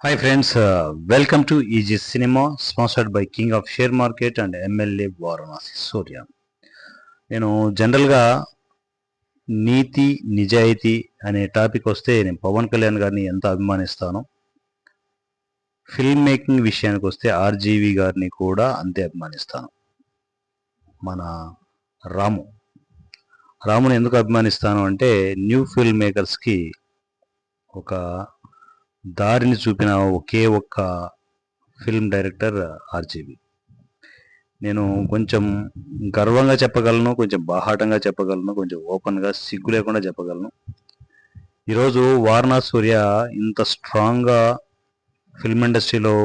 Hi friends, welcome to EG Cinema, sponsored by King of Share Market and MLA Varanasi Surya. నేను జనరల్గా నీతి నిజాయితీ అనే topic వస్తే నేను పవన్ కళ్యాణ్ గారిని ఎంత అభిమానిస్తానో, ఫిల్మ్ మేకింగ్ విషయానికి వస్తే ఆర్జీవి గారిని కూడా అంతే అభిమానిస్తాను. మన రాము రాముని ఎందుకు అభిమానిస్తాను అంటే న్యూ ఫిల్మ్ మేకర్స్కి ఒక దారిని చూపిన ఒకే ఒక్క ఫిల్మ్ డైరెక్టర్ ఆర్జీవి. నేను కొంచెం గర్వంగా చెప్పగలను, కొంచెం బాహాటంగా చెప్పగలను, కొంచెం ఓపెన్గా సిగ్గు లేకుండా చెప్పగలను. ఈరోజు వారణాసి సూర్య ఇంత స్ట్రాంగ్గా ఫిల్మ్ ఇండస్ట్రీలో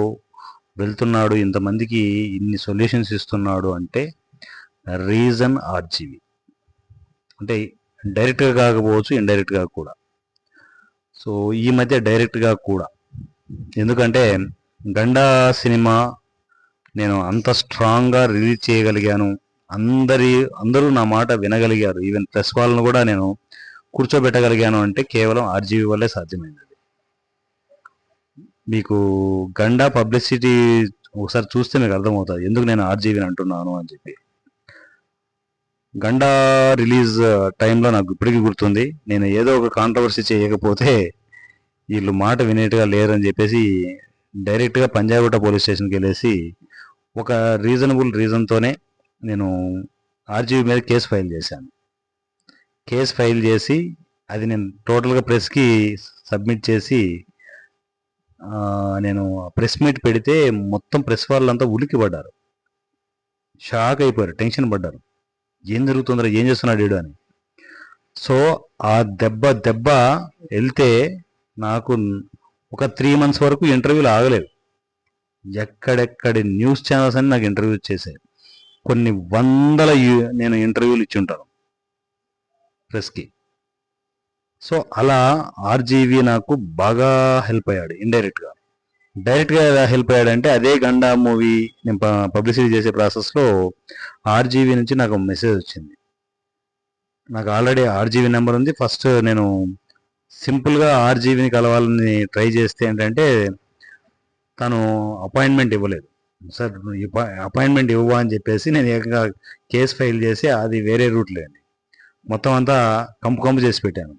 వెళ్తున్నాడు, ఇంతమందికి ఇన్ని సొల్యూషన్స్ ఇస్తున్నాడు అంటే రీజన్ ఆర్జీవి. అంటే డైరెక్ట్గా కాకపోవచ్చు, ఇండైరెక్ట్గా కూడా. సో ఈ మధ్య డైరెక్ట్గా కూడా, ఎందుకంటే గండా సినిమా నేను అంత స్ట్రాంగ్గా రిలీజ్ చేయగలిగాను, అందరూ నా మాట వినగలిగారు, ఈవెన్ ప్రెస్ వాళ్ళను కూడా నేను కూర్చోబెట్టగలిగాను అంటే కేవలం ఆర్జీవి వల్లే సాధ్యమైంది. మీకు గండా పబ్లిసిటీ ఒకసారి చూస్తే మీకు అర్థమవుతుంది ఎందుకు నేను ఆర్జీవిని అంటున్నాను అని చెప్పి. గండా రిలీజ్ టైంలో నాకు ఇప్పటికీ గుర్తుంది, నేను ఏదో ఒక కాంట్రవర్సీ చేయకపోతే వీళ్ళు మాట వినేట్టుగా లేరని చెప్పేసి డైరెక్ట్గా పంజాగుట్ట పోలీస్ స్టేషన్కి వెళ్ళేసి ఒక రీజనబుల్ రీజన్తోనే నేను ఆర్జీవి మీద కేసు ఫైల్ చేశాను. కేసు ఫైల్ చేసి అది నేను టోటల్గా ప్రెస్కి సబ్మిట్ చేసి నేను ప్రెస్ మీట్ పెడితే మొత్తం ప్రెస్ వాళ్ళంతా ఉలికి పడ్డారు, షాక్ అయిపోయారు, టెన్షన్ పడ్డారు, ఏం జరుగుతుందో, ఏం చేస్తున్నాడు వీడు అని. సో ఆ దెబ్బ వెళ్తే నాకు ఒక 3 months వరకు ఇంటర్వ్యూలు ఆగలేదు. ఎక్కడెక్కడి న్యూస్ ఛానల్స్ అని నాకు ఇంటర్వ్యూ చేశాయి. కొన్ని వందల నేను ఇంటర్వ్యూలు ఇచ్చి ఉంటాను ప్రెస్కి. సో అలా ఆర్జీవి నాకు బాగా హెల్ప్ అయ్యాడు ఇండైరెక్ట్గా. డైరెక్ట్గా ఎలా హెల్ప్ అయ్యాడంటే అదే గండా మూవీ నేను పబ్లిసిటీ చేసే ప్రాసెస్లో ఆర్జీవి నుంచి నాకు మెసేజ్ వచ్చింది. నాకు ఆల్రెడీ ఆర్జీవి నెంబర్ ఉంది. ఫస్ట్ నేను సింపుల్గా ఆర్జీవిని కలవాలని ట్రై చేస్తే ఏంటంటే తను అపాయింట్మెంట్ ఇవ్వలేదు. సార్ అపాయింట్మెంట్ ఇవ్వవా అని చెప్పేసి నేను ఏకంగా కేసు ఫైల్ చేసి అది వేరే రూట్ లేండి మొత్తం అంతా కంపు చేసి పెట్టాను.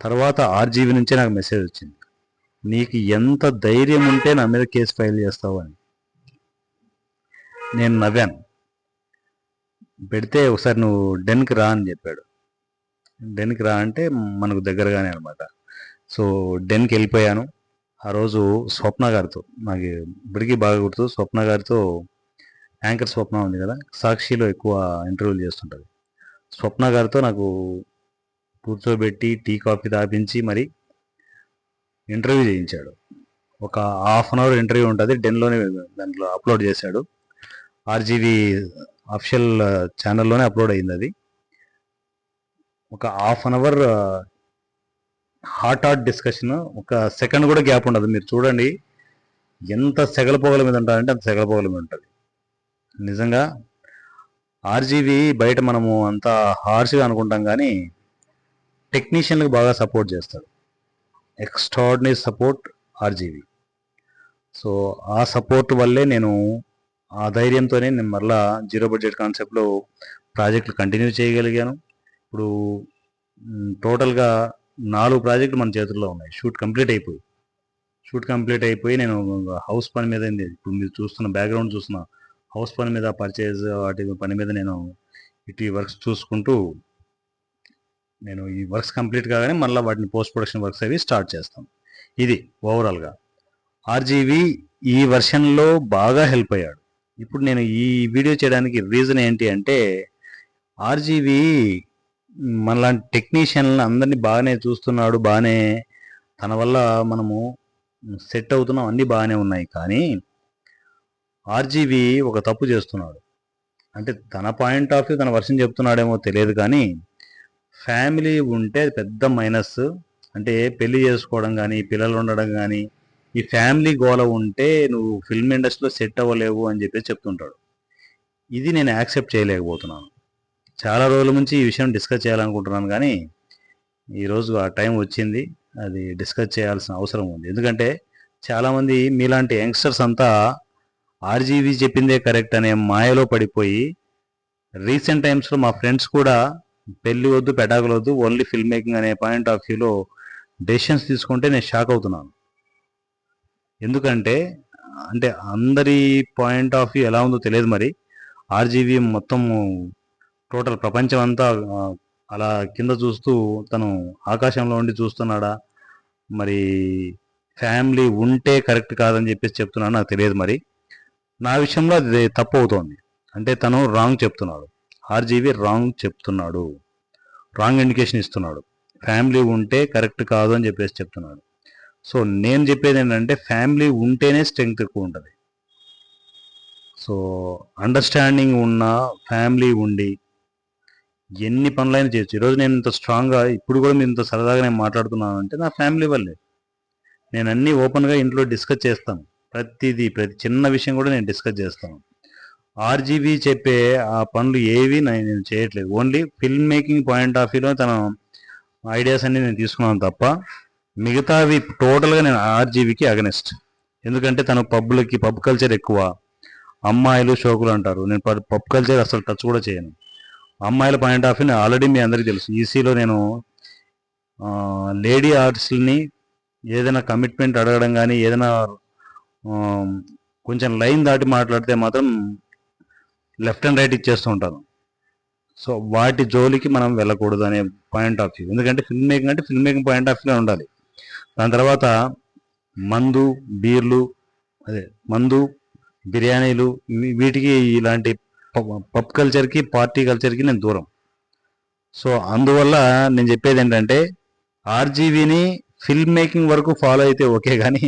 తర్వాత ఆర్జీవి నుంచే నాకు మెసేజ్ వచ్చింది, నీకు ఎంత ధైర్యం ఉంటే నా మీద కేసు ఫైల్ చేస్తావు అని. నేను నవ్వాను. పెడితే ఒకసారి నువ్వు డెన్కి రా అని చెప్పాడు. డెన్కి రా అంటే మనకు దగ్గరగానే అనమాట. సో డెన్కి వెళ్ళిపోయాను. ఆ రోజు స్వప్న గారితో, నాకు ఇప్పటికీ బాగా గుర్తు, స్వప్న గారితో, యాంకర్ స్వప్న ఉంది కదా, సాక్షిలో ఎక్కువ ఇంటర్వ్యూలు చేస్తుంటుంది, స్వప్న గారితో నాకు కూర్చోబెట్టి టీ కాఫీ తాపించి మరి ఇంటర్వ్యూ చేయించాడు. ఒక 1/2 hour ఇంటర్వ్యూ ఉంటుంది, డెన్లోనే దాంట్లో అప్లోడ్ చేశాడు. ఆర్జీవి అఫిషియల్ ఛానల్లోనే అప్లోడ్ అయింది అది. ఒక 1/2 hour హాట్ డిస్కషన్, ఒక సెకండ్ కూడా గ్యాప్ ఉండదు. మీరు చూడండి ఎంత సెగల పొగల మీద ఉంటారంటే అంత సెగల పొగల మీద ఉంటుంది. నిజంగా ఆర్జీవి బయట మనము అంత హార్ష్గా అనుకుంటాం కానీ టెక్నీషియన్లకు బాగా సపోర్ట్ చేస్తాడు. Extraordinary support RGV. సో ఆ సపోర్ట్ వల్లే నేను, ఆ ధైర్యంతోనే నేను మరలా జీరో బడ్జెట్ కాన్సెప్ట్లో ప్రాజెక్టులు కంటిన్యూ చేయగలిగాను. ఇప్పుడు టోటల్గా 4 ప్రాజెక్టులు మన చేతుల్లో ఉన్నాయి. షూట్ కంప్లీట్ అయిపోయి నేను హౌస్ పని మీద, ఇప్పుడు మీరు చూస్తున్న బ్యాక్గ్రౌండ్ చూస్తున్న హౌస్ పని మీద, పర్చేజ్ వాటి పని మీద నేను ఇటు ఈ వర్క్స్ చూసుకుంటూ, నేను ఈ వర్క్స్ కంప్లీట్ కాగానే మళ్ళీ వాటిని పోస్ట్ ప్రొడక్షన్ వర్క్స్ అవి స్టార్ట్ చేస్తాను. ఇది ఓవరాల్గా ఆర్జీవి ఈ వర్షన్లో బాగా హెల్ప్ అయ్యాడు. ఇప్పుడు నేను ఈ వీడియో చేయడానికి రీజన్ ఏంటి అంటే ఆర్జీవి మనలాంటి టెక్నీషియన్లను అందరినీ బాగానే చూస్తున్నాడు, బాగానే తన వల్ల మనము సెట్ అవుతున్నాం, అన్నీ బాగానే ఉన్నాయి. కానీ ఆర్జీవి ఒక తప్పు చేస్తున్నాడు. అంటే తన పాయింట్ ఆఫ్ వ్యూ, తన వర్షన్ చెప్తున్నాడేమో తెలియదు కానీ ఫ్యామిలీ ఉంటే పెద్ద మైనస్. అంటే పెళ్లి చేసుకోవడం కానీ, పిల్లలు ఉండడం కానీ, ఈ ఫ్యామిలీ గోల ఉంటే నువ్వు ఫిల్మ్ ఇండస్ట్రీలో సెట్ అవ్వలేవు అని చెప్పేసి చెప్తుంటాడు. ఇది నేను యాక్సెప్ట్ చేయలేకపోతున్నాను. చాలా రోజుల నుంచి ఈ విషయం డిస్కస్ చేయాలనుకుంటున్నాను కానీ ఈరోజు ఆ టైం వచ్చింది, అది డిస్కస్ చేయాల్సిన అవసరం ఉంది. ఎందుకంటే చాలామంది మీలాంటి యంగ్స్టర్స్ అంతా ఆర్జీవి చెప్పిందే కరెక్ట్ అనే మాయలో పడిపోయి రీసెంట్ టైమ్స్లో మా ఫ్రెండ్స్ కూడా పెళ్లి వద్దు పెటాకులు వద్దు ఓన్లీ ఫిల్మ్ మేకింగ్ అనే పాయింట్ ఆఫ్ వ్యూలో డెసిషన్స్ తీసుకుంటే నేను షాక్ అవుతున్నాను. ఎందుకంటే అంటే అందరి పాయింట్ ఆఫ్ వ్యూ ఎలా ఉందో తెలియదు. మరి ఆర్జీవి మొత్తం టోటల్ ప్రపంచం అంతా అలా కింద చూస్తూ తను ఆకాశంలో ఉండి చూస్తున్నాడా, మరి ఫ్యామిలీ ఉంటే కరెక్ట్ కాదని చెప్పేసి చెప్తున్నాడు నాకు తెలియదు. మరి నా విషయంలో అది తప్పు అవుతోంది. అంటే తను రాంగ్ చెప్తున్నాడు, ఆర్జీవి రాంగ్ చెప్తున్నాడు, రాంగ్ ఇండికేషన్ ఇస్తున్నాడు. ఫ్యామిలీ ఉంటే కరెక్ట్ కాదు అని చెప్పేసి చెప్తున్నాడు. సో నేను చెప్పేది ఏంటంటే ఫ్యామిలీ ఉంటేనే స్ట్రెంగ్త్ ఎక్కువ ఉంటుంది. సో అండర్స్టాండింగ్ ఉన్న ఫ్యామిలీ ఉండి ఎన్ని పనులైనా చేయొచ్చు. ఈరోజు నేను ఇంత స్ట్రాంగ్గా ఇప్పుడు కూడా మీరు ఇంత సరదాగా నేను మాట్లాడుతున్నాను అంటే నా ఫ్యామిలీ వల్లే. నేను అన్నీ ఓపెన్గా ఇంట్లో డిస్కస్ చేస్తాను. ప్రతి చిన్న విషయం కూడా నేను డిస్కస్ చేస్తాను. ఆర్జీబీ చెప్పే ఆ పనులు ఏవి నేను చేయట్లేదు. Only film making point of వ్యూలో తన ఐడియాస్ అన్ని నేను తీసుకున్నాను తప్ప మిగతావి టోటల్గా నేను ఆర్జీబీకి అగనెస్ట్. ఎందుకంటే తను పబ్ కల్చర్ ఎక్కువ, అమ్మాయిలు షోకులు అంటారు. నేను పబ్ కల్చర్ అసలు టచ్ కూడా చేయను. అమ్మాయిల పాయింట్ ఆఫ్ వ్యూ ఆల్రెడీ మీ అందరికీ తెలుసు. ఈసీలో నేను లేడీ ఆర్టిస్టులని ఏదైనా కమిట్మెంట్ అడగడం కానీ ఏదైనా కొంచెం లైన్ దాటి మాట్లాడితే మాత్రం లెఫ్ట్ అండ్ రైట్ ఇచ్చేస్తూ ఉంటాను. సో వాటి జోలికి మనం వెళ్ళకూడదు అనే పాయింట్ ఆఫ్ వ్యూ. ఎందుకంటే ఫిల్మ్ మేకింగ్ అంటే ఫిల్మ్ మేకింగ్ పాయింట్ ఆఫ్ వ్యూలో ఉండాలి. దాని తర్వాత మందు బిర్యానీలు వీటికి ఇలాంటి పబ్ కల్చర్కి పార్టీ కల్చర్కి నేను దూరం. సో అందువల్ల నేను చెప్పేది ఏంటంటే ఆర్జీవీని ఫిల్మ్ మేకింగ్ వరకు ఫాలో అయితే ఓకే, కానీ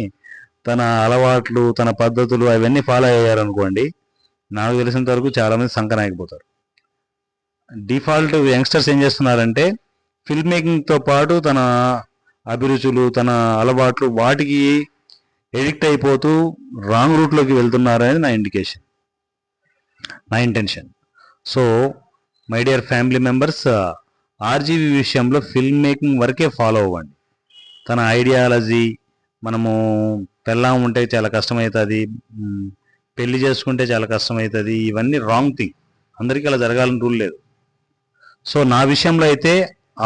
తన అలవాట్లు తన పద్ధతులు అవన్నీ ఫాలో అయ్యారనుకోండి, నాకు తెలిసినంత వరకు చాలామంది సంకనాయకపోతారు. డిఫాల్ట్ యంగ్స్టర్స్ ఏం చేస్తున్నారంటే ఫిల్మ్ మేకింగ్తో పాటు తన అభిరుచులు తన అలవాట్లు వాటికి ఎడిక్ట్ అయిపోతూ రాంగ్ రూట్లోకి వెళ్తున్నారనేది నా intention. So my dear family members, RGV విషయంలో ఫిల్మ్ మేకింగ్ వరకే ఫాలో అవ్వండి. తన ఐడియాలజీ మనము పెళ్ళాం ఉంటే చాలా కష్టమవుతుంది, పెళ్లి చేసుకుంటే చాలా కష్టమవుతుంది, ఇవన్నీ రాంగ్ థింగ్. అందరికీ అలా జరగాలని రూల్ లేదు. సో నా విషయంలో అయితే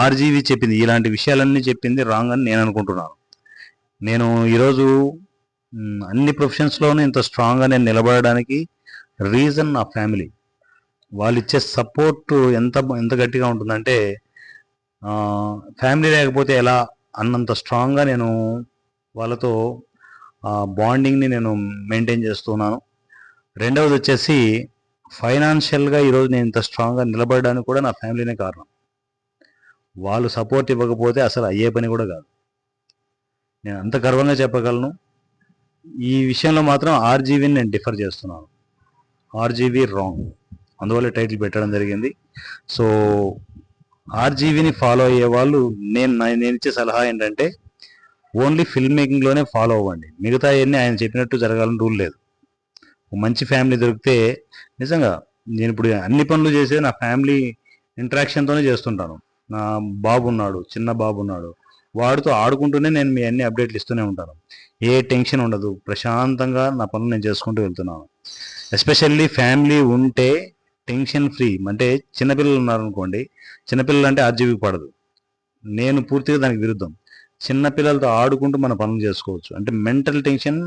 ఆర్జీవి చెప్పింది ఇలాంటి విషయాలన్నీ చెప్పింది రాంగ్ అని నేను అనుకుంటున్నాను. నేను ఈరోజు అన్ని ప్రొఫెషన్స్లోనూ ఇంత స్ట్రాంగ్గా నేను నిలబడడానికి రీజన్ నా ఫ్యామిలీ. వాళ్ళు ఇచ్చే సపోర్ట్ ఎంత గట్టిగా ఉంటుందంటే ఫ్యామిలీ లేకపోతే ఎలా అన్నంత స్ట్రాంగ్గా నేను వాళ్ళతో బాండింగ్ని నేను మెయింటైన్ చేస్తున్నాను. రెండవది వచ్చేసి ఫైనాన్షియల్గా ఈరోజు నేను ఇంత స్ట్రాంగ్గా నిలబడడానికి కూడా నా ఫ్యామిలీనే కారణం. వాళ్ళు సపోర్ట్ ఇవ్వకపోతే అసలు అయ్యే పని కూడా కాదు. నేను అంత గర్వంగా చెప్పగలను. ఈ విషయంలో మాత్రం ఆర్జీవీని నేను డిఫర్ చేస్తున్నాను. ఆర్జీవీ రాంగ్, అందువల్ల టైటిల్ పెట్టడం జరిగింది. సో ఆర్జీవీని ఫాలో అయ్యే వాళ్ళు నేను ఇచ్చే సలహా ఏంటంటే ఓన్లీ ఫిల్మ్ మేకింగ్లోనే ఫాలో అవ్వండి. మిగతా అన్నీ ఆయన చెప్పినట్టు జరగాలని రూల్ లేదు. మంచి ఫ్యామిలీ దొరికితే నిజంగా నేను ఇప్పుడు అన్ని పనులు చేసేది నా ఫ్యామిలీ ఇంటరాక్షన్తోనే చేస్తుంటాను. నా బాబు ఉన్నాడు, చిన్న బాబు ఉన్నాడు, వాడితో ఆడుకుంటూనే నేను మీ అన్ని అప్డేట్లు ఇస్తూనే ఉంటాను. ఏ టెన్షన్ ఉండదు, ప్రశాంతంగా నా పనులు నేను చేసుకుంటూ వెళ్తున్నాను. ఎస్పెషల్లీ ఫ్యామిలీ ఉంటే టెన్షన్ ఫ్రీ. అంటే చిన్నపిల్లలు ఉన్నారనుకోండి, చిన్నపిల్లలు అంటే ఆర్జీవీకి పడదు. నేను పూర్తిగా దానికి విరుద్ధం. చిన్నపిల్లలతో ఆడుకుంటూ మన పనులు చేసుకోవచ్చు. అంటే మెంటల్ టెన్షన్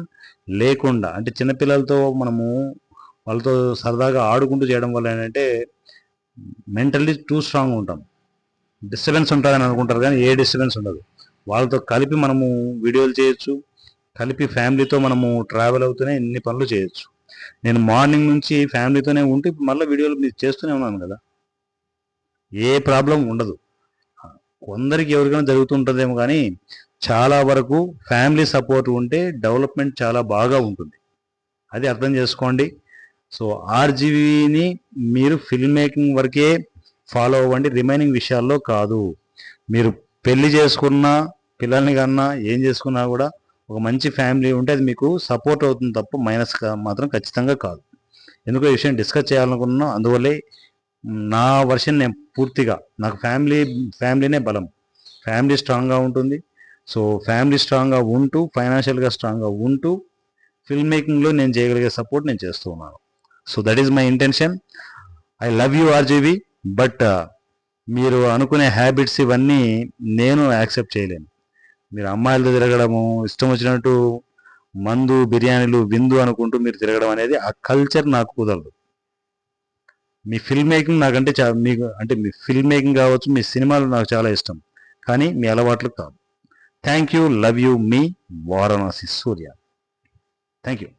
లేకుండా, అంటే చిన్నపిల్లలతో మనము వాళ్ళతో సరదాగా ఆడుకుంటూ చేయడం వల్ల ఏంటంటే మెంటల్లీ టూ స్ట్రాంగ్ ఉంటాం. డిస్టర్బెన్స్ ఉంటుందని అనుకుంటారు కానీ ఏ డిస్టర్బెన్స్ ఉండదు. వాళ్ళతో కలిపి మనము వీడియోలు చేయొచ్చు, కలిపి ఫ్యామిలీతో మనము ట్రావెల్ అవుతూనే ఇన్ని పనులు చేయొచ్చు. నేను మార్నింగ్ నుంచి ఫ్యామిలీతోనే ఉంటూ మళ్ళీ వీడియోలు మీరు చేస్తూనే ఉన్నాను కదా, ఏ ప్రాబ్లం ఉండదు. కొందరికి ఎవరికైనా జరుగుతుంటుందేమో కానీ చాలా వరకు ఫ్యామిలీ సపోర్ట్ ఉంటే డెవలప్మెంట్ చాలా బాగా ఉంటుంది. అది అర్థం చేసుకోండి. సో ఆర్జీవీని మీరు ఫిల్మ్ మేకింగ్ వరకే ఫాలో అవ్వండి, రిమైనింగ్ విషయాల్లో కాదు. మీరు పెళ్లి చేసుకున్నా, పిల్లల్ని కన్నా, ఏం చేసుకున్నా కూడా ఒక మంచి ఫ్యామిలీ ఉంటే అది మీకు సపోర్ట్ అవుతుంది తప్ప మైనస్ మాత్రం ఖచ్చితంగా కాదు. ఎందుకో ఈ విషయం డిస్కస్ చేయాలనుకున్నాను. అందువల్లే నా వర్షన్ నేను పూర్తిగా నాకు ఫ్యామిలీనే బలం. ఫ్యామిలీ స్ట్రాంగ్గా ఉంటుంది. సో ఫ్యామిలీ స్ట్రాంగ్గా ఉంటూ, ఫైనాన్షియల్గా స్ట్రాంగ్గా ఉంటూ, ఫిల్మ్ మేకింగ్లో నేను చేయగలిగే సపోర్ట్ నేను చేస్తూ ఉన్నాను. So that is my intention. I love you RGV. But మీరు అనుకునే హ్యాబిట్స్ ఇవన్నీ నేను యాక్సెప్ట్ చేయలేను. మీరు అమ్మాయిలతో తిరగడము, ఇష్టం వచ్చినట్టు మందు, బిర్యానీలు, విందు అనుకుంటూ మీరు తిరగడం అనేది ఆ కల్చర్ నాకు కుదరదు. మీ ఫిల్మ్ మేకింగ్ నాకంటే మీకు అంటే మీ ఫిల్మ్ మేకింగ్ కావచ్చు, మీ సినిమాలు నాకు చాలా ఇష్టం, కానీ మీ అలవాట్లు కాదు. Thank you, love you, me Varanasi Surya. Thank you.